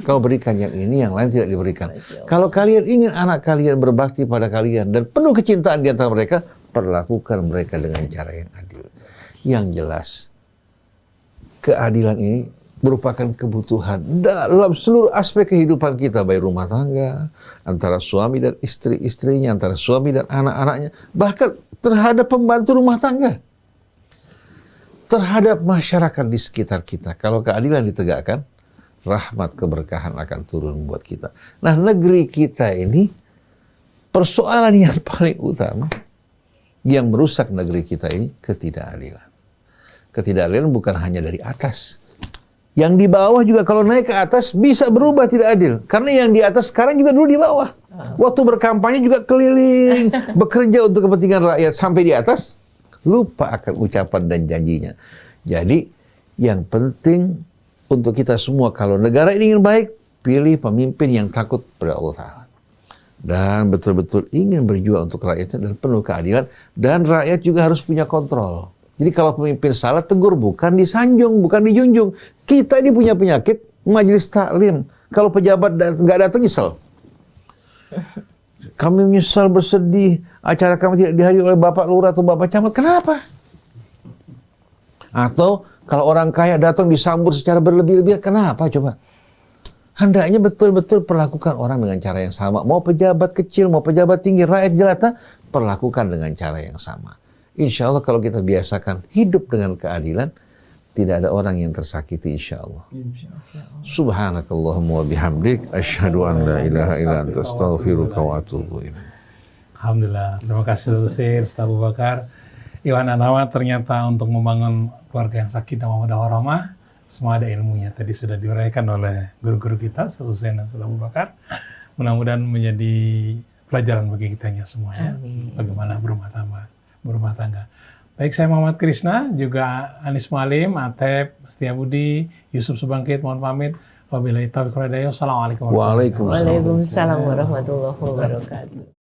Speaker 2: Kau berikan yang ini, yang lain tidak diberikan. Kalau kalian ingin anak kalian berbakti pada kalian dan penuh kecintaan di antara mereka, perlakukan mereka dengan cara yang adil. Yang jelas, keadilan ini merupakan kebutuhan dalam seluruh aspek kehidupan kita, baik rumah tangga, antara suami dan istri-istrinya, antara suami dan anak-anaknya, bahkan terhadap pembantu rumah tangga, terhadap masyarakat di sekitar kita. Kalau keadilan ditegakkan, rahmat keberkahan akan turun buat kita. Nah, negeri kita ini persoalan yang paling utama yang merusak negeri kita ini ketidakadilan. Ketidakadilan bukan hanya dari atas. Yang di bawah juga kalau naik ke atas bisa berubah tidak adil. Karena yang di atas sekarang juga dulu di bawah. Waktu berkampanye juga keliling, bekerja untuk kepentingan rakyat sampai di atas, lupa akan ucapan dan janjinya. Jadi yang penting untuk kita semua, kalau negara ini ingin baik, pilih pemimpin yang takut pada Allah Ta'ala. Dan betul-betul ingin berjuang untuk rakyatnya dan penuh keadilan. Dan rakyat juga harus punya kontrol. Jadi kalau pemimpin salah, tegur, bukan disanjung, bukan dijunjung. Kita ini punya penyakit, majelis taklim. Kalau pejabat nggak datang, nyesel. Kami menyesal, bersedih, acara kami tidak dihadiri oleh Bapak Lurah atau Bapak Camat. Kenapa? Atau kalau orang kaya datang disambut secara berlebih-lebihan, kenapa coba? Hendaknya betul-betul perlakukan orang dengan cara yang sama. Mau pejabat kecil, mau pejabat tinggi, rakyat jelata, perlakukan dengan cara yang sama. Insya Allah kalau kita biasakan hidup dengan keadilan, tidak ada orang yang tersakiti insya Allah. Subhanakallahumma wa bihamdik, asyhadu an la ilaha illa anta astaghfiruka wa atubu ilaik.
Speaker 1: Alhamdulillah. Terima kasih Ustaz Abu Bakar. Iwan Anawat ternyata untuk membangun keluarga yang sakinah mawaddah warahmah, semua ada ilmunya. Tadi sudah diuraikan oleh guru-guru kita, Ustaz Husain dan Ustaz Abu Bakar. Mudah-mudahan menjadi pelajaran bagi kitanya semuanya. Bagaimana berumah tangga. Baik, saya Muhammad Krishna, juga Anis Mualim, Atep, Setiabudi, Yusuf Subangkit, mohon pamit. Wabillahi taufiq wal hidayah. Wassalamualaikum warahmatullahi wabarakatuh.
Speaker 3: Waalaikumsalam warahmatullahi wabarakatuh.